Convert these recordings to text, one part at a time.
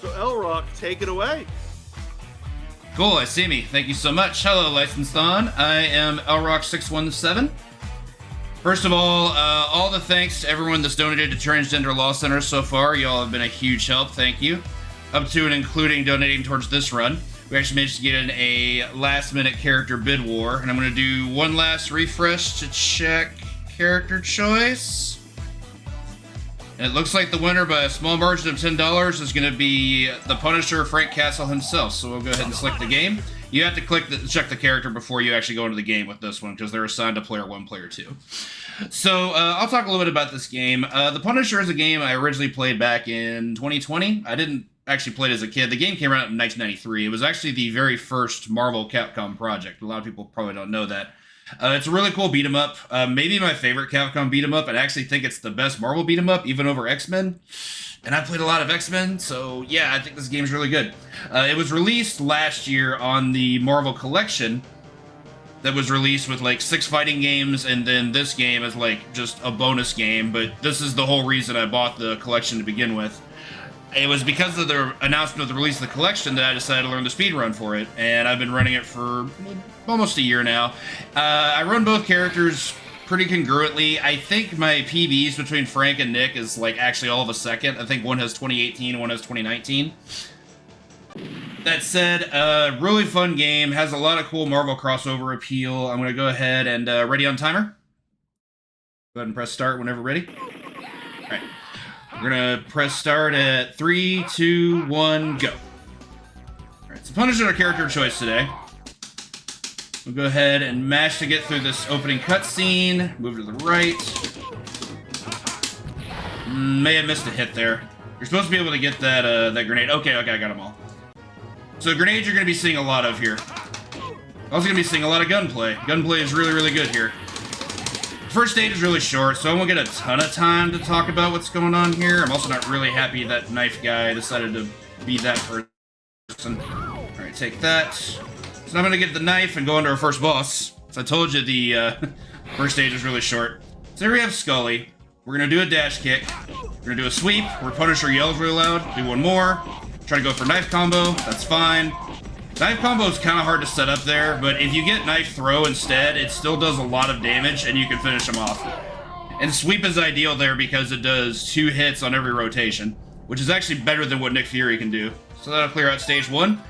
So LRock, take it away. Cool, I see me. Thank you so much. Hello, Licensed On. I am LRock617. First of all the thanks to everyone that's donated to Transgender Law Center so far. Y'all have been a huge help. Thank you. Up to and including donating towards this run. We actually managed to get in a last-minute character bid war, and I'm going to do one last refresh to check character choice. And it looks like the winner by a small margin of $10 is going to be the Punisher, Frank Castle himself. So we'll go ahead and select the game. You have to check the character before you actually go into the game with this one, because they're assigned to player 1, player 2. So I'll talk a little bit about this game. The Punisher is a game I originally played back in 2020. I didn't actually play it as a kid. The game came out in 1993. It was actually the very first Marvel Capcom project. A lot of people probably don't know that. It's a really cool beat 'em up. Maybe my favorite Capcom beat 'em up. I actually think it's the best Marvel beat 'em up, even over X-Men. And I played a lot of X-Men, so yeah, I think this game's really good. It was released last year on the Marvel Collection that was released with like 6 fighting games, and then this game is like just a bonus game, but this is the whole reason I bought the collection to begin with. It was because of the announcement of the release of the collection that I decided to learn the speedrun for it, and I've been running it for almost a year now. I run both characters pretty congruently. I think my PBs between Frank and Nick is like actually all of a second. I think one has 2018, one has 2019. That said, really fun game, has a lot of cool Marvel crossover appeal. I'm going to go ahead and ready on timer. Go ahead and press start whenever ready. All right. We're going to press start at 3, 2, 1, go. Alright, so Punisher our character choice today. We'll go ahead and mash to get through this opening cutscene. Move to the right. May have missed a hit there. You're supposed to be able to get that that grenade. Okay, I got them all. So grenades you're going to be seeing a lot of here. Also going to be seeing a lot of gunplay. Gunplay is really, really good here. First stage is really short, so I won't get a ton of time to talk about what's going on here. I'm also not really happy that knife guy decided to be that person. Alright, take that. So I'm going to get the knife and go into our first boss. So I told you the first stage is really short. So here we have Scully. We're going to do a dash kick. We're going to do a sweep, where Punisher yells really loud. Do one more. Try to go for knife combo. That's fine. Knife combo is kind of hard to set up there, but if you get knife throw instead, it still does a lot of damage, and you can finish him off. And sweep is ideal there because it does 2 hits on every rotation, which is actually better than what Nick Fury can do. So that'll clear out stage 1.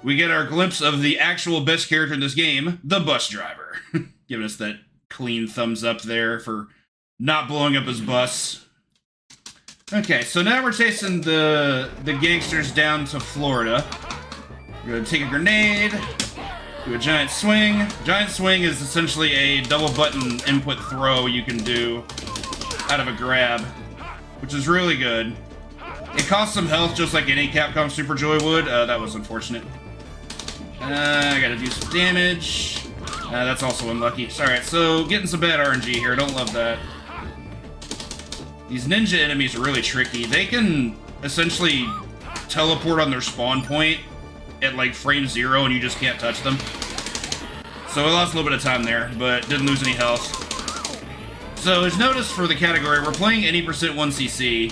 We get our glimpse of the actual best character in this game, the bus driver. Giving us that clean thumbs up there for not blowing up his bus. Okay, so now we're chasing the gangsters down to Florida. We're going to take a grenade, do a giant swing. Giant swing is essentially a double button input throw you can do out of a grab, which is really good. It costs some health just like any Capcom Super Joy would. That was unfortunate. I gotta do some damage. That's also unlucky. Alright, so getting some bad RNG here. Don't love that. These ninja enemies are really tricky. They can essentially teleport on their spawn point at like frame 0 and you just can't touch them. So I lost a little bit of time there, but didn't lose any health. So as noticed for the category, we're playing any percent 1cc,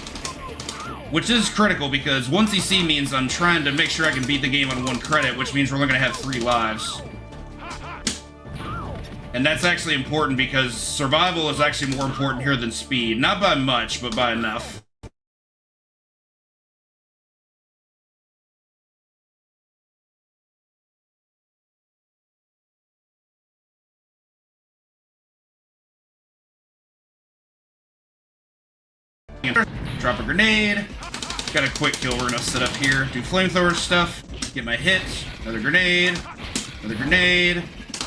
which is critical because 1cc means I'm trying to make sure I can beat the game on 1 credit, which means we're only going to have 3 lives. And that's actually important because survival is actually more important here than speed. Not by much, but by enough. Drop a grenade. Got a quick kill we're gonna set up here. Do flamethrower stuff. Get my hit. Another grenade. Another grenade.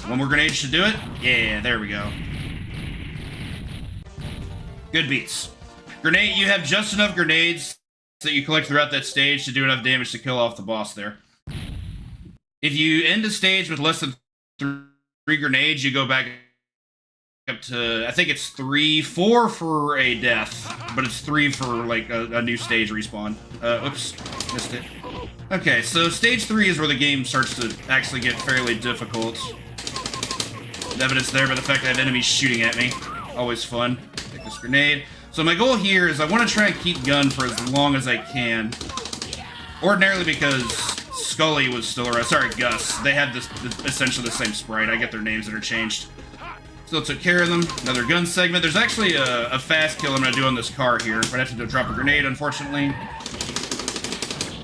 One more grenade should do it. Yeah, there we go. Good beats. Grenade, you have just enough grenades that you collect throughout that stage to do enough damage to kill off the boss there. If you end a stage with less than 3 grenades, you go back up to, I think it's 4 for a death, but it's 3 for like a new stage respawn. Oops, missed it. Okay, so stage 3 is where the game starts to actually get fairly difficult. Evidence there by the fact I have enemies shooting at me. Always fun. Take this grenade. So my goal here is I want to try and keep gun for as long as I can. Ordinarily because Scully was still around. Sorry, Gus. They had this essentially the same sprite. I get their names interchanged. Still took care of them. Another gun segment. There's actually a fast kill I'm going to do on this car here, but I have to go drop a grenade, unfortunately.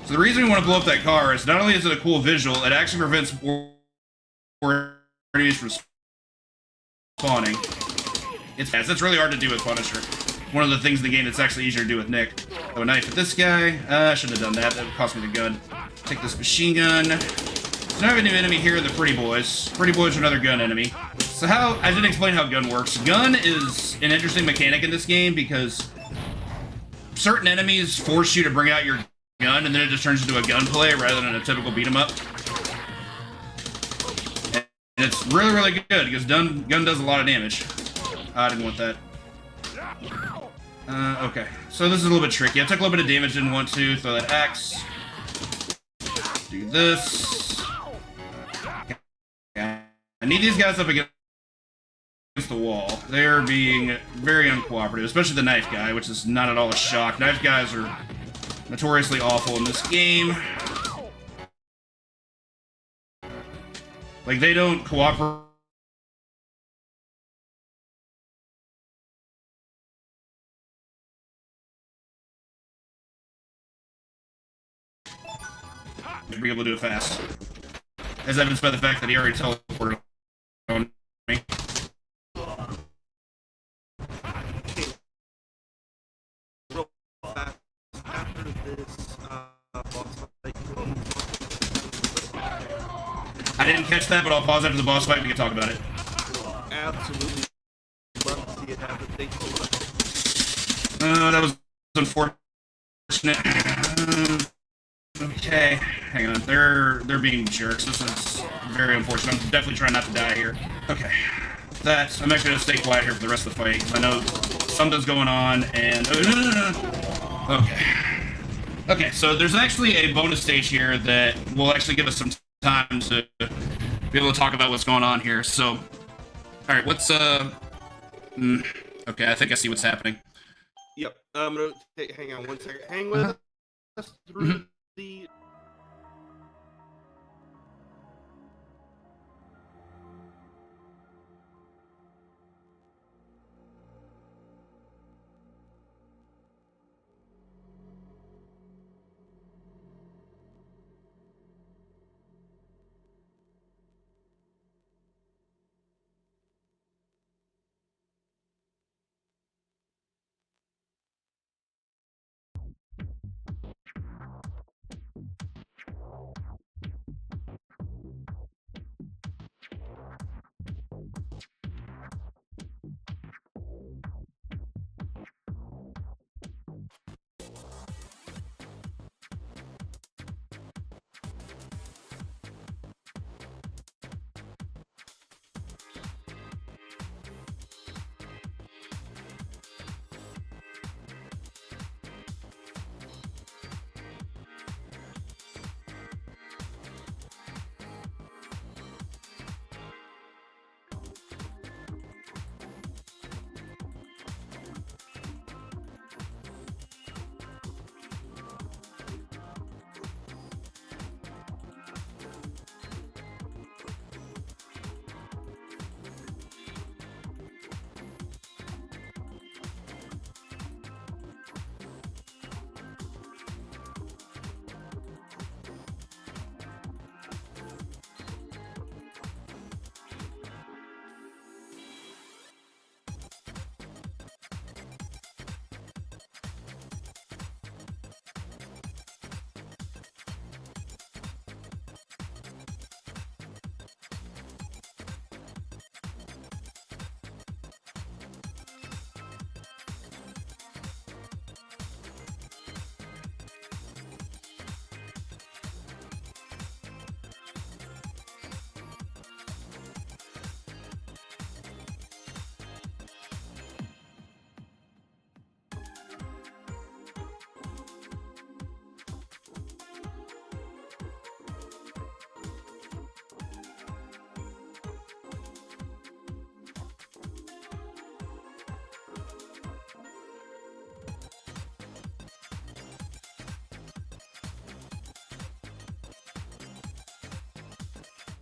So the reason we want to blow up that car is not only is it a cool visual, it actually prevents enemies from spawning. It's fast. That's really hard to do with Punisher. One of the things in the game that's actually easier to do with Nick. Oh, a knife at this guy. I shouldn't have done that. That would cost me the gun. Take this machine gun. So now I have a new enemy here, the Pretty Boys. Pretty Boys are another gun enemy. So I didn't explain how gun works. Gun is an interesting mechanic in this game because certain enemies force you to bring out your gun, and then it just turns into a gunplay rather than a typical beat 'em up. And it's really, really good because gun does a lot of damage. I didn't want that. Okay, so this is a little bit tricky. I took a little bit of damage, didn't want to. Throw that axe. Do this. Okay. I need these guys up against the wall. They're being very uncooperative, especially the knife guy, which is not at all a shock. Knife guys are notoriously awful in this game. Like, they don't cooperate. To be able to do it fast. As evidenced by the fact that he already teleported on me. I didn't catch that, but I'll pause after the boss fight and we can talk about it. Absolutely. Love to see it happen. Thank you so much. That was unfortunate. Okay, hang on. They're being jerks. This is very unfortunate. I'm definitely trying not to die here. Okay. I'm actually gonna stay quiet here for the rest of the fight. I know something's going on, and okay. Okay, so there's actually a bonus stage here that will actually give us some time to be able to talk about what's going on here. So, all right, what's okay, I think I see what's happening. Yep. I'm gonna hang on one second. Hang with us through the.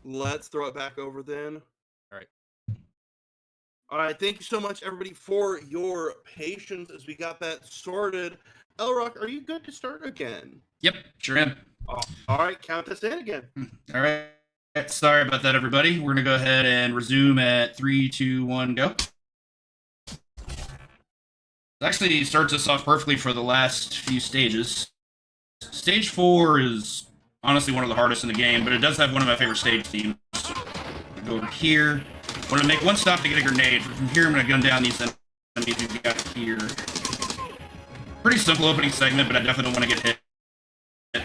let's throw it back over then. All right. All right, thank you so much, everybody, for your patience as we got that sorted. LRock, are you good to start again? Yep, sure am. All right, count us in again. All right. Sorry about that, everybody. We're going to go ahead and resume at 3, 2, 1, go. It actually starts us off perfectly for the last few stages. Stage 4 is honestly one of the hardest in the game, but it does have one of my favorite stage themes. Go over here. I'm going to make one stop to get a grenade. From here, I'm going to gun down these enemies we've got here. Pretty simple opening segment, but I definitely don't want to get hit.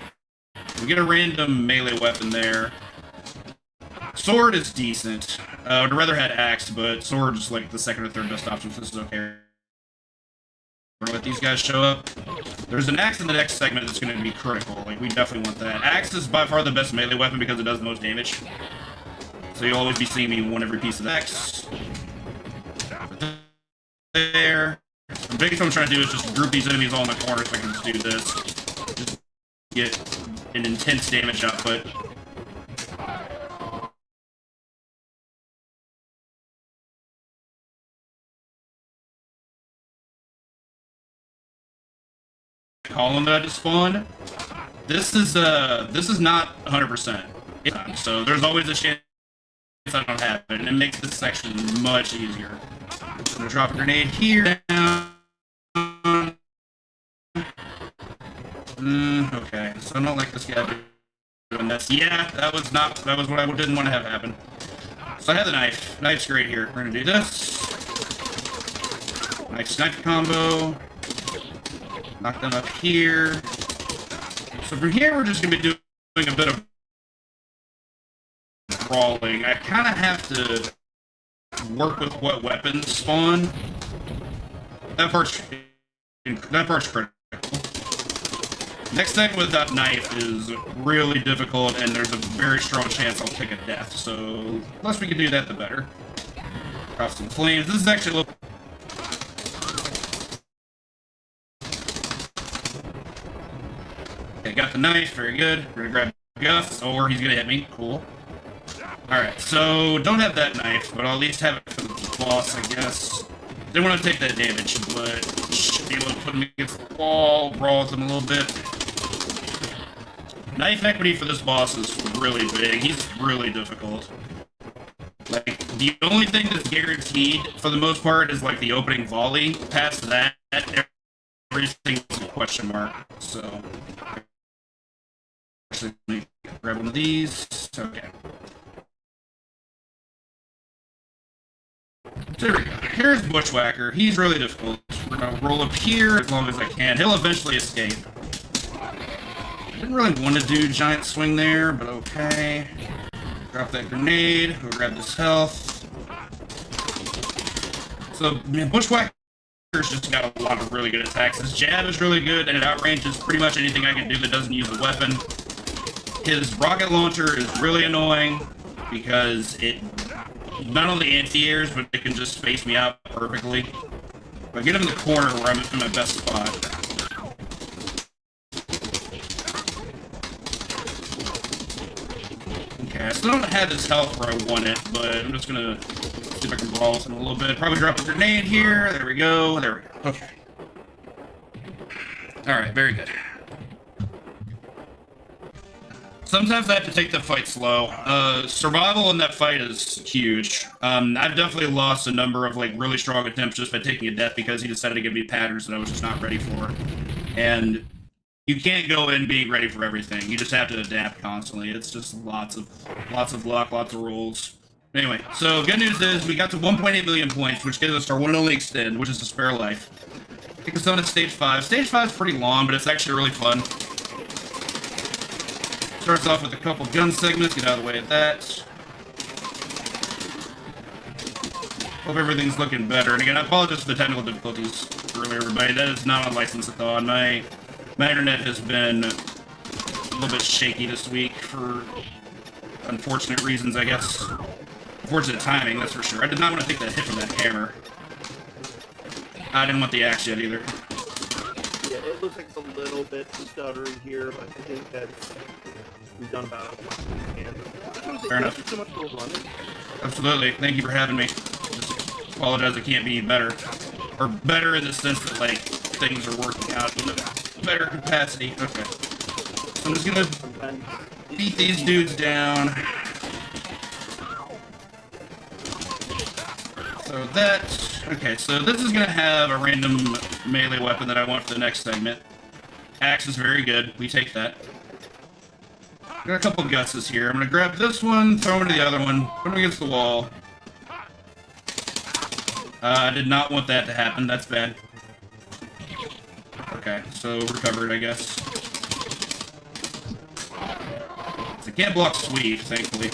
We get a random melee weapon there. Sword is decent. I'd rather had axe, but sword is like the second or third best option, so this is okay. We're gonna let these guys show up. There's an axe in the next segment that's going to be critical. Like, we definitely want that. Axe is by far the best melee weapon because it does the most damage. So you'll always be seeing me win every piece of axe. There. The biggest thing I'm trying to do is just group these enemies all in the corner so I can just do this. Just get an intense damage output. Column that I just spawned. This is not 100%. So there's always a chance I don't have it, and it makes this section much easier. I'm gonna drop a grenade here. Okay, so I don't like this guy doing this. Yeah, that was what I didn't want to have happen. So I have the knife. Knife's great here. We're gonna do this. Nice knife combo. Knock them up here. So from here, we're just gonna be doing a bit of brawling. I kind of have to work with what weapons spawn. That part's critical. Next thing with that knife is really difficult, and there's a very strong chance I'll take a death. So the less we can do that, the better. Drop some flames. This is actually a little. Okay, got the knife. Very good. We're gonna grab Gus, or he's gonna hit me. Cool. Alright, so don't have that knife, but I'll at least have it for the boss, I guess. Didn't want to take that damage, but should be able to put him against the wall, brawl with him a little bit. Knife equity for this boss is really big. He's really difficult. Like, the only thing that's guaranteed, for the most part, is like the opening volley. Past that, everything is a question mark. So, actually, let me grab one of these. Okay. There we go. Here's Bushwhacker. He's really difficult. We're gonna roll up here as long as I can. He'll eventually escape. Didn't really want to do giant swing there, but okay. Drop that grenade. Go grab this health. So, man, Bushwhacker's just got a lot of really good attacks. His jab is really good, and it outranges pretty much anything I can do that doesn't use a weapon. His rocket launcher is really annoying because it not only anti-airs, but it can just space me out perfectly. If I get him in the corner where I'm in my best spot. Okay, I still don't have his health where I want it, but I'm just gonna see if I can brawl with him a little bit. Probably drop a grenade here. There we go. There we go. Okay. Alright, very good. Sometimes I have to take the fight slow. Survival in that fight is huge. I've definitely lost a number of like really strong attempts just by taking a death because he decided to give me patterns that I was just not ready for. And you can't go in being ready for everything. You just have to adapt constantly. It's just lots of luck, lots of rolls. Anyway, so good news is we got to 1.8 million points, which gives us our one and only extend, which is the spare life. Take us on to stage 5. Stage 5 is pretty long, but it's actually really fun. Starts off with a couple gun segments, get out of the way of that. Hope everything's looking better. And again, I apologize for the technical difficulties earlier, everybody. That is not on license at all. My internet has been a little bit shaky this week for unfortunate reasons, I guess. Unfortunate timing, that's for sure. I did not want to take that hit from that hammer. I didn't want the axe yet either. Yeah, it looks like it's a little bit stuttery here, but I think that's we've done about it. Fair enough. Thank you so much for running. Absolutely. Thank you for having me. Just apologize, I can't be better. Or better in the sense that, like, things are working out in a better capacity. Okay. So I'm just gonna beat these dudes down. So that... Okay, so this is gonna have a random melee weapon that I want for the next segment. Axe is very good. We take that. Got a couple gusses here. I'm gonna grab this one, throw him into the other one, put him against the wall. I did not want that to happen. That's bad. Okay, so recovered, I guess. I can't block sweep, thankfully.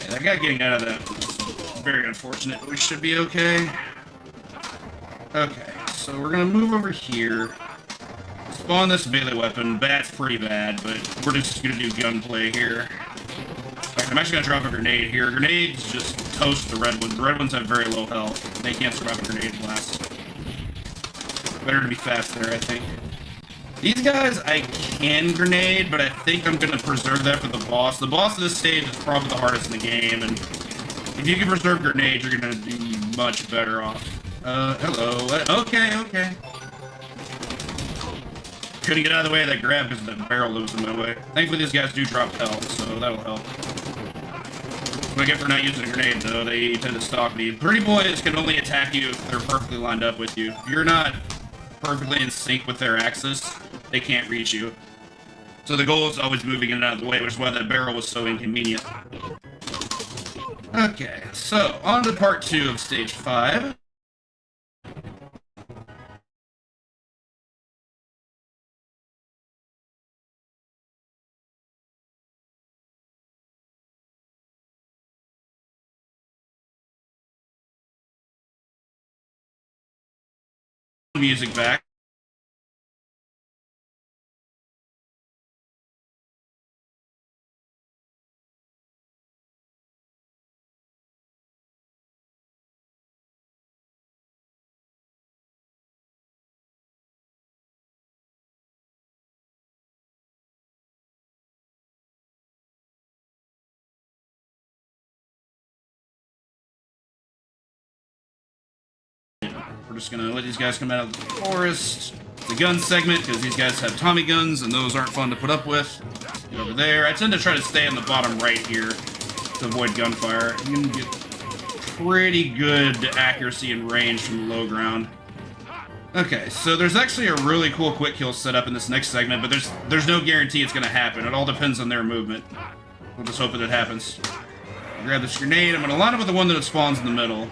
Yeah, that guy getting out of that was very unfortunate, but we should be okay. Okay, so we're gonna move over here. Spawn this melee weapon. That's pretty bad, but we're just gonna do gunplay here. I'm actually gonna drop a grenade here. Grenades just toast the red ones. The red ones have very low health. They can't survive a grenade blast. Better to be fast there, I think. These guys, I can grenade, but I think I'm gonna preserve that for the boss. The boss of this stage is probably the hardest in the game, and if you can preserve grenades, you're gonna do much better off. Hello. Okay. Couldn't get out of the way of that grab because the barrel was in my way. Thankfully, these guys do drop health, so that'll help. What I get for not using a grenade, though, they tend to stalk me. Pretty boys can only attack you if they're perfectly lined up with you. If you're not perfectly in sync with their axis, they can't reach you. So the goal is always moving in and out of the way, which is why that barrel was so inconvenient. Okay, so on to part 2 of stage 5. Music back. We're just gonna let these guys come out of the forest. The gun segment, because these guys have Tommy guns, and those aren't fun to put up with. Get over there. I tend to try to stay on the bottom right here to avoid gunfire. You can get pretty good accuracy and range from the low ground. Okay, so there's actually a really cool quick kill set up in this next segment, but there's no guarantee it's gonna happen. It all depends on their movement. We'll just hope that it happens. Grab this grenade. I'm gonna line up with the one that spawns in the middle.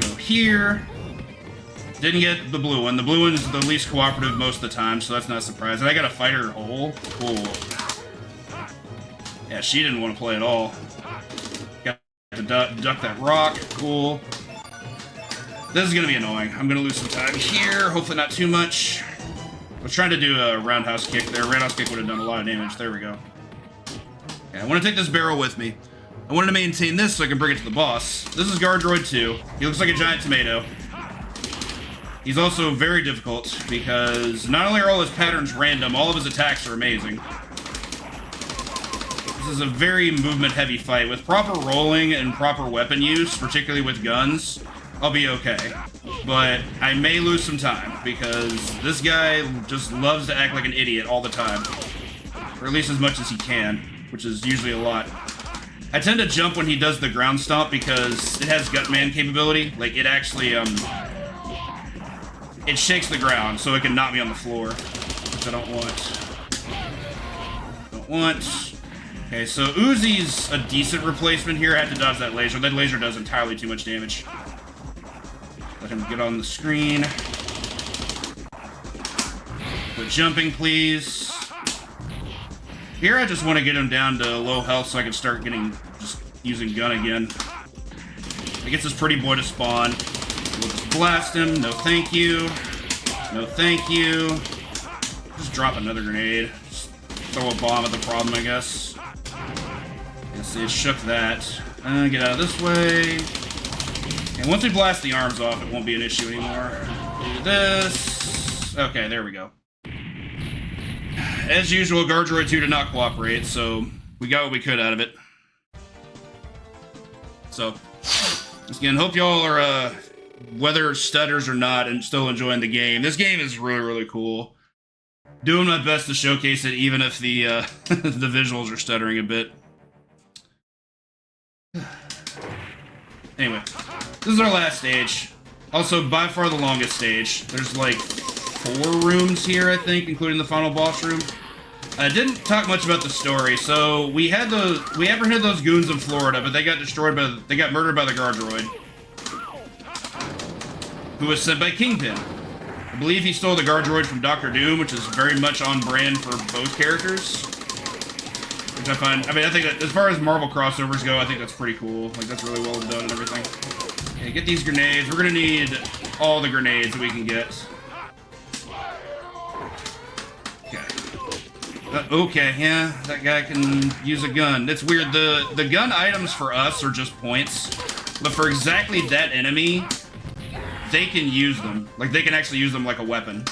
Go here. Didn't get the blue one. The blue one is the least cooperative most of the time, so that's not a surprise. And I got a fighter hole. Cool. Yeah, she didn't want to play at all. Got to duck that rock. Cool. This is going to be annoying. I'm going to lose some time here. Hopefully not too much. I was trying to do a roundhouse kick there. Roundhouse kick would have done a lot of damage. There we go. Okay, I want to take this barrel with me. I wanted to maintain this so I can bring it to the boss. This is Guard Droid 2. He looks like a giant tomato. He's also very difficult, because not only are all his patterns random, all of his attacks are amazing. This is a very movement-heavy fight. With proper rolling and proper weapon use, particularly with guns, I'll be okay. But I may lose some time, because this guy just loves to act like an idiot all the time. Or at least as much as he can, which is usually a lot. I tend to jump when he does the ground stomp, because it has Gutman capability. Like, it actually, it shakes the ground, so it can knock me on the floor, which I don't want. Okay, so Uzi's a decent replacement here. I had to dodge that laser. That laser does entirely too much damage. Let him get on the screen. Quit jumping, please. Here, I just want to get him down to low health so I can start just using gun again. It gets this pretty boy to spawn. We'll just blast him. No thank you. No thank you. Just drop another grenade. Just throw a bomb at the problem, I guess. Yes, it shook that. Get out of this way. And once we blast the arms off, it won't be an issue anymore. Do this. Okay, there we go. as usual, Guardroid 2 did not cooperate, so we got what we could out of it. So, again, hope y'all are, whether stutters or not, and still enjoying the game. This game is really, really cool. Doing my best to showcase it, even if the the visuals are stuttering a bit. Anyway, this is our last stage. Also, by far the longest stage. There's like 4 rooms here, I think, including the final boss room. I didn't talk much about the story. So we apprehended those goons in Florida, but they got murdered by the Guardroid, who was sent by Kingpin. I believe he stole the Guardroid from Doctor Doom, which is very much on brand for both characters. Which I find, I think that as far as Marvel crossovers go, I think that's pretty cool. Like, that's really well done and everything. Okay, get these grenades. We're gonna need all the grenades that we can get. Okay. Okay, yeah, that guy can use a gun. It's weird. The gun items for us are just points, but for exactly that enemy, they can use them. Like, they can actually use them like a weapon.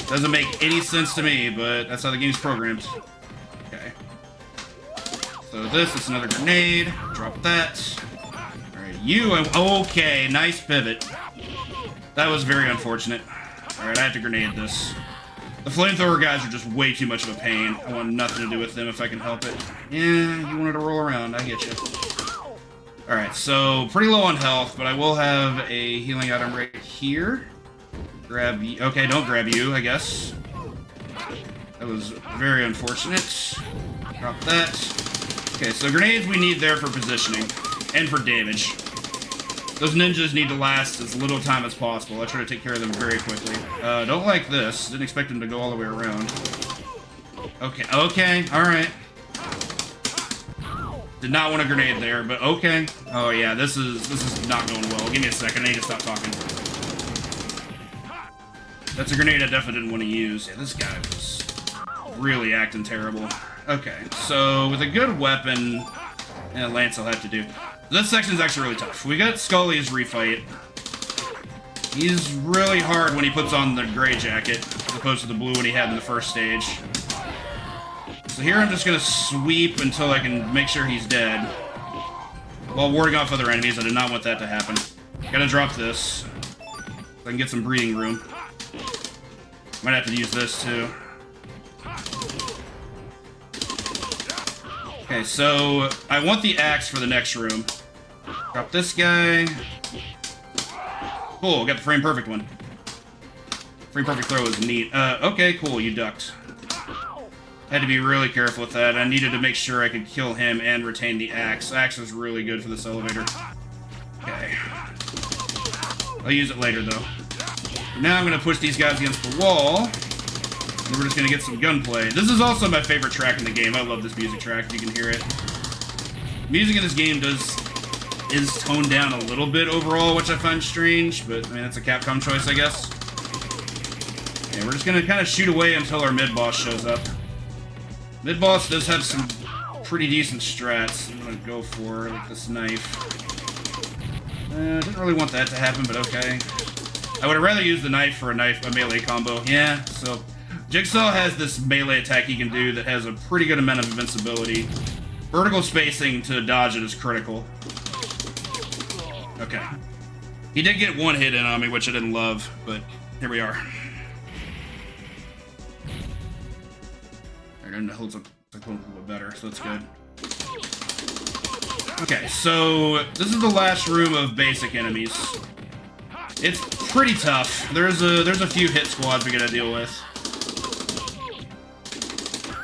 Doesn't make any sense to me, but that's how the game's programmed. Okay. So this is another grenade. Drop that. Alright, you... Okay, nice pivot. That was very unfortunate. Alright, I have to grenade this. The flamethrower guys are just way too much of a pain. I want nothing to do with them if I can help it. Yeah, you wanted to roll around. I get you. Alright, so pretty low on health, but I will have a healing item right here. Grab you. Okay, don't grab you, I guess. That was very unfortunate. Drop that. Okay, so grenades we need there for positioning and for damage. Those ninjas need to last as little time as possible. I try to take care of them very quickly. Don't like this. Didn't expect them to go all the way around. Okay, alright. Did not want a grenade there, but okay. Oh yeah, this is not going well. Give me a second, I need to stop talking. That's a grenade I definitely didn't want to use. Yeah, this guy was really acting terrible. Okay, so with a good weapon, yeah, Lance will have to do. This section is actually really tough. We got Scully's refight. He's really hard when he puts on the gray jacket, as opposed to the blue one he had in the first stage. So here I'm just gonna sweep until I can make sure he's dead, while warding off other enemies. I did not want that to happen. Gotta drop this, so I can get some breathing room. Might have to use this too. Okay, so I want the axe for the next room. Drop this guy. Cool, got the frame perfect one. Frame perfect throw is neat. Okay, cool, you ducked. Had to be really careful with that. I needed to make sure I could kill him and retain the axe. Axe is really good for this elevator. Okay. I'll use it later, though. Now I'm going to push these guys against the wall. And we're just going to get some gunplay. This is also my favorite track in the game. I love this music track, if you can hear it. Music in this game is toned down a little bit overall, which I find strange, but I mean, it's a Capcom choice, I guess. Okay, we're just going to kind of shoot away until our mid-boss shows up. Mid-boss does have some pretty decent strats. I'm going to go for, like, this knife. Didn't really want that to happen, but okay. I would have rather used the knife for a melee combo. Yeah, so Jigsaw has this melee attack he can do that has a pretty good amount of invincibility. Vertical spacing to dodge it is critical. Okay. He did get one hit in on me, which I didn't love, but here we are. And it holds up a little bit better, so that's good. Okay, so this is the last room of basic enemies. It's pretty tough. There's a few hit squads we gotta deal with.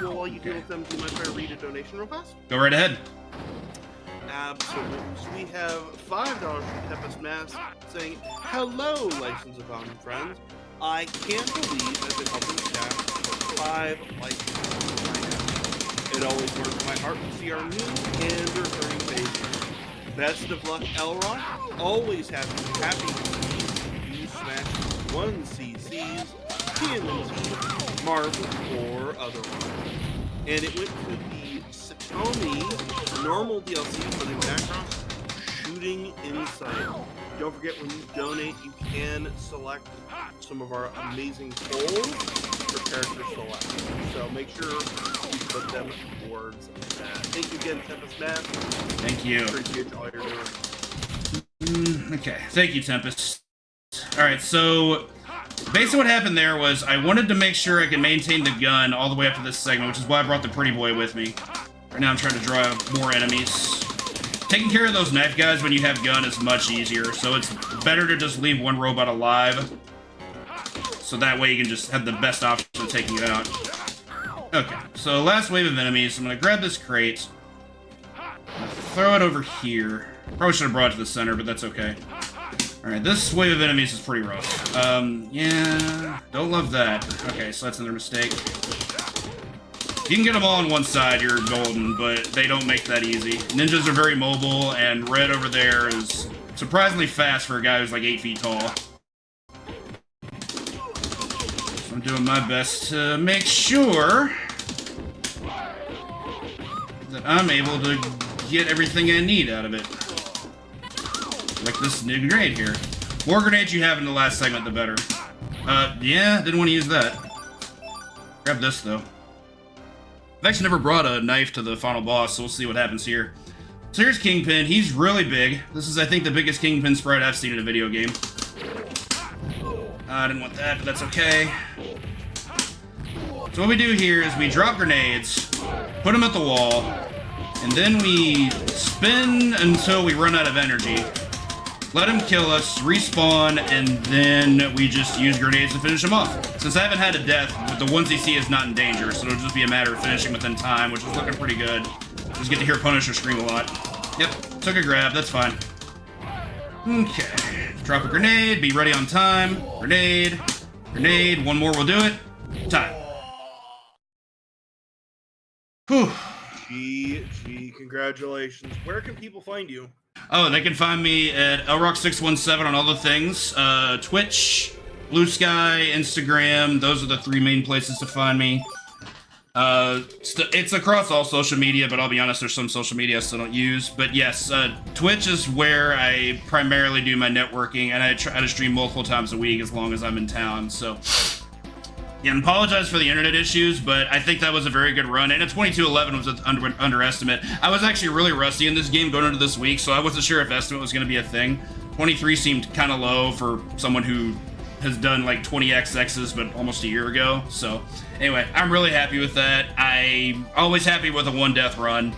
Well, while you deal with them, do you mind if I read a donation real fast? Go right ahead. Absolutely. So we have $5 from Tempest Mass saying, "Hello, License of Common friends. I can't believe I've been helping staff for 5 licenses right now. It always warms my heart to see our new and returning faces. Best of luck, LRock. Always happy to see you smash 1CCs, TMNT, Marvel, or otherwise." And it went to the Satomi normal DLC for the Macross Shooting Insight. Don't forget, when you donate, you can select some of our amazing polls for character select. So make sure you put them towards that. Thank you again, Tempest Matt. Thank you. Appreciate all you're doing. Okay, thank you, Tempest. Alright, so basically what happened there was I wanted to make sure I could maintain the gun all the way up to this segment, which is why I brought the pretty boy with me. Right now I'm trying to draw more enemies. Taking care of those knife guys when you have gun is much easier, so it's better to just leave one robot alive. So that way you can just have the best option of taking it out. Okay, so last wave of enemies. I'm gonna grab this crate. Throw it over here. Probably should have brought it to the center, but that's okay. Alright, this wave of enemies is pretty rough. Yeah, don't love that. Okay, so that's another mistake. If you can get them all on one side, you're golden, but they don't make that easy. Ninjas are very mobile, and Red over there is surprisingly fast for a guy who's like 8 feet tall. So I'm doing my best to make sure that I'm able to get everything I need out of it. Like this new grenade here. More grenades you have in the last segment, the better. Yeah, didn't want to use that. Grab this, though. I've actually never brought a knife to the final boss, so we'll see what happens here. So here's Kingpin. He's really big. This is, I think, the biggest Kingpin sprite I've seen in a video game. I didn't want that, but that's okay. So what we do here is we drop grenades, put them at the wall, and then we spin until we run out of energy. Let him kill us, respawn, and then we just use grenades to finish him off. Since I haven't had a death, the ones he see is not in danger, so it'll just be a matter of finishing within time, which is looking pretty good. Just get to hear Punisher scream a lot. Yep, took a grab, that's fine. Okay, drop a grenade, be ready on time. Grenade, grenade, one more will do it. Time. Whew. GG, congratulations. Where can people find you? Oh, they can find me at LRock617 on all the things. Twitch, Blue Sky, Instagram. Those are the 3 main places to find me. It's across all social media, but I'll be honest, there's some social media I still don't use. But yes, Twitch is where I primarily do my networking, and I try to stream multiple times a week as long as I'm in town, so... Yeah, and apologize for the internet issues, but I think that was a very good run, and a 2211 was an underestimate. I was actually really rusty in this game going into this week, so I wasn't sure if estimate was going to be a thing. 23 seemed kind of low for someone who has done like 20x's, but almost a year ago. So anyway, I'm really happy with that. I'm always happy with a 1-death run.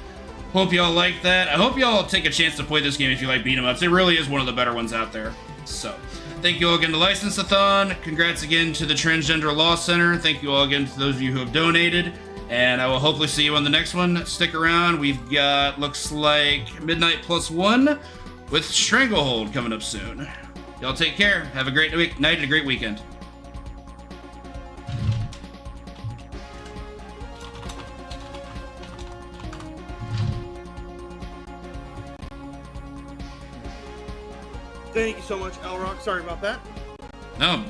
Hope y'all like that. I hope y'all take a chance to play this game if you like beat 'em ups. It really is one of the better ones out there. So... thank you all again to License-a-thon. Congrats again to the Transgender Law Center. Thank you all again to those of you who have donated. And I will hopefully see you on the next one. Stick around. We've got, looks like, Midnight Plus 1 with Stranglehold coming up soon. Y'all take care. Have a great night and a great weekend. Thank you so much, LRock. Sorry about that. No,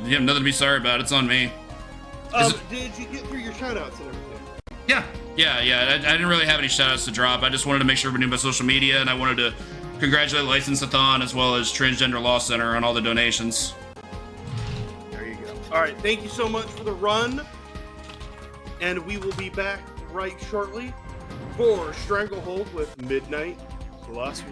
you have nothing to be sorry about. It's on me. Did you get through your shoutouts and everything? Yeah. I didn't really have any shoutouts to drop. I just wanted to make sure we knew about social media, and I wanted to congratulate License-a-thon as well as Transgender Law Center on all the donations. There you go. All right, thank you so much for the run, and we will be back right shortly for Stranglehold with Midnight Plus 1.